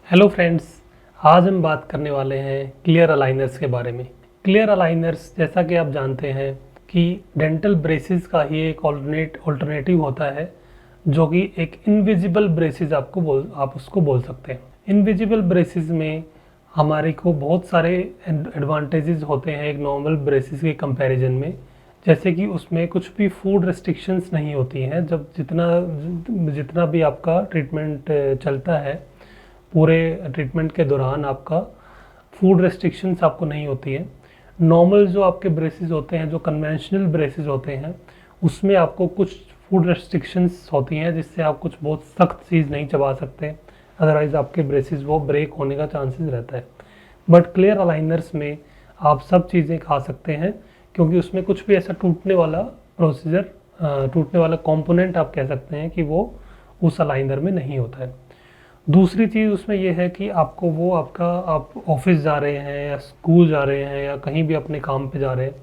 Hello friends, आज हम बात करने वाले हैं क्लियर अलाइनर्स के बारे में। क्लियर अलाइनर्स, जैसा कि आप जानते हैं कि डेंटल ब्रेसेस का ही एक ऑल्टरनेटिव होता है, जो कि एक इनविजिबल ब्रेसेस आप उसको बोल सकते हैं। इनविजिबल ब्रेसेस में हमारे को बहुत सारे एडवांटेजेस होते हैं एक नॉर्मल ब्रेसेस के कंपैरिजन में। जैसे कि उसमें कुछ भी फूड रेस्ट्रिक्शंस नहीं होती हैं। जब जितना भी आपका ट्रीटमेंट चलता है, पूरे ट्रीटमेंट के दौरान आपका फूड रेस्ट्रिक्शंस आपको नहीं होती है। नॉर्मल जो आपके ब्रेसेस होते हैं, जो कन्वेंशनल ब्रेसेस होते हैं, उसमें आपको कुछ फूड रेस्ट्रिक्शंस होती हैं, जिससे आप कुछ बहुत सख्त चीज़ नहीं चबा सकते, अदरवाइज़ आपके ब्रेसेस वो ब्रेक होने का चांसेस रहता है। बट क्लियर अलाइनर्स में आप सब चीज़ें खा सकते हैं, क्योंकि उसमें कुछ भी ऐसा टूटने वाला कंपोनेंट आप कह सकते हैं कि वो उस अलाइनर में नहीं होता है। दूसरी चीज़ उसमें यह है कि आपको आप ऑफिस जा रहे हैं या स्कूल जा रहे हैं या कहीं भी अपने काम पे जा रहे हैं,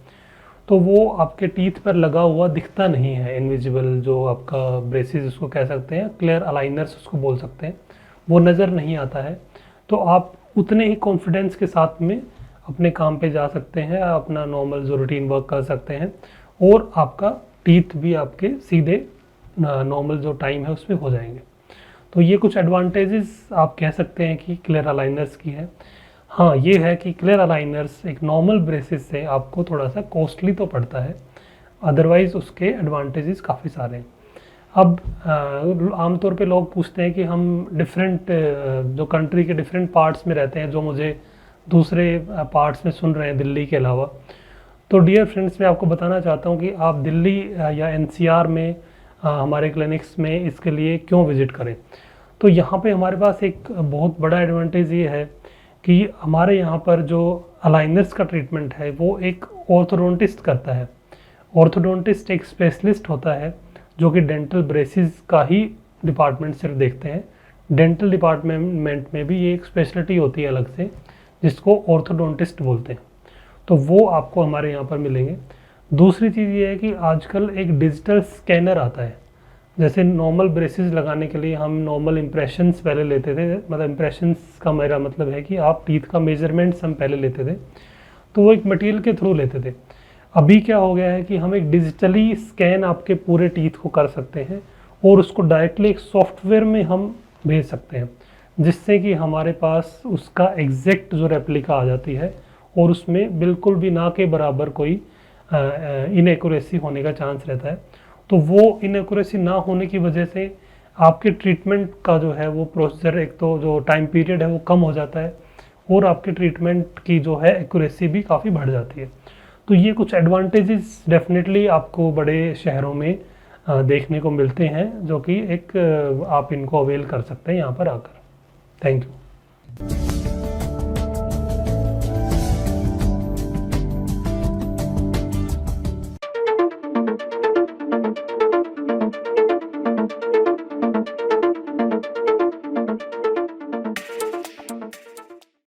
तो वो आपके टीथ पर लगा हुआ दिखता नहीं है। इनविजिबल जो आपका ब्रेसेस उसको कह सकते हैं, क्लियर अलाइनर्स उसको बोल सकते हैं, वो नज़र नहीं आता है। तो आप उतने ही कॉन्फिडेंस के साथ में अपने काम पे जा सकते हैं, अपना नॉर्मल जो रूटीन वर्क कर सकते हैं, और आपका टीथ भी आपके सीधे नॉर्मल जो टाइम है उसमें हो जाएंगे। तो ये कुछ एडवांटेजेस आप कह सकते हैं कि क्लियर अलाइनर्स की है। हाँ, ये है कि क्लियर अलाइनर्स एक नॉर्मल ब्रेसेस से आपको थोड़ा सा कॉस्टली तो पड़ता है, अदरवाइज़ उसके एडवांटेजेस काफ़ी सारे हैं। अब आमतौर पे लोग पूछते हैं कि हम डिफरेंट जो कंट्री के डिफरेंट पार्ट्स में रहते हैं, जो मुझे दूसरे पार्ट्स में सुन रहे हैं दिल्ली के अलावा, तो डियर फ्रेंड्स, मैं आपको बताना चाहता हूँ कि आप दिल्ली या एनसीआर में हमारे क्लिनिक्स में इसके लिए क्यों विज़िट करें। तो यहाँ पे हमारे पास एक बहुत बड़ा एडवांटेज ये है कि हमारे यहाँ पर जो अलाइनर्स का ट्रीटमेंट है वो एक ऑर्थोडोंटिस्ट करता है। ऑर्थोडोंटिस्ट एक स्पेशलिस्ट होता है जो कि डेंटल ब्रेसेस का ही डिपार्टमेंट सिर्फ देखते हैं। डेंटल डिपार्टमेंट में भी ये एक स्पेशलिटी होती है अलग से, जिसको ऑर्थोडोंटिस्ट बोलते हैं। तो वो आपको हमारे यहाँ पर मिलेंगे। दूसरी चीज़ ये है कि आजकल एक डिजिटल स्कैनर आता है। जैसे नॉर्मल ब्रेसेस लगाने के लिए हम नॉर्मल इम्प्रेशंस पहले लेते थे, मतलब इम्प्रेशंस का मेरा मतलब है कि आप टीथ का मेजरमेंट्स हम पहले लेते थे, तो वो एक मटेरियल के थ्रू लेते थे। अभी क्या हो गया है कि हम एक डिजिटली स्कैन आपके पूरे टीथ को कर सकते हैं और उसको डायरेक्टली एक सॉफ्टवेयर में हम भेज सकते हैं, जिससे कि हमारे पास उसका एग्जैक्ट जो रेप्लिका आ जाती है और उसमें बिल्कुल भी ना के बराबर कोई इनएक्यूरेसी होने का चांस रहता है। तो वो इनएक्यूरेसी ना होने की वजह से आपके ट्रीटमेंट का जो है वो प्रोसीजर, एक तो जो टाइम पीरियड है वो कम हो जाता है, और आपके ट्रीटमेंट की जो है एक्यूरेसी भी काफ़ी बढ़ जाती है। तो ये कुछ एडवांटेजेस डेफिनेटली आपको बड़े शहरों में देखने को मिलते हैं, जो कि एक आप इनको अवेल कर सकते हैं यहाँ पर आकर। Thank you.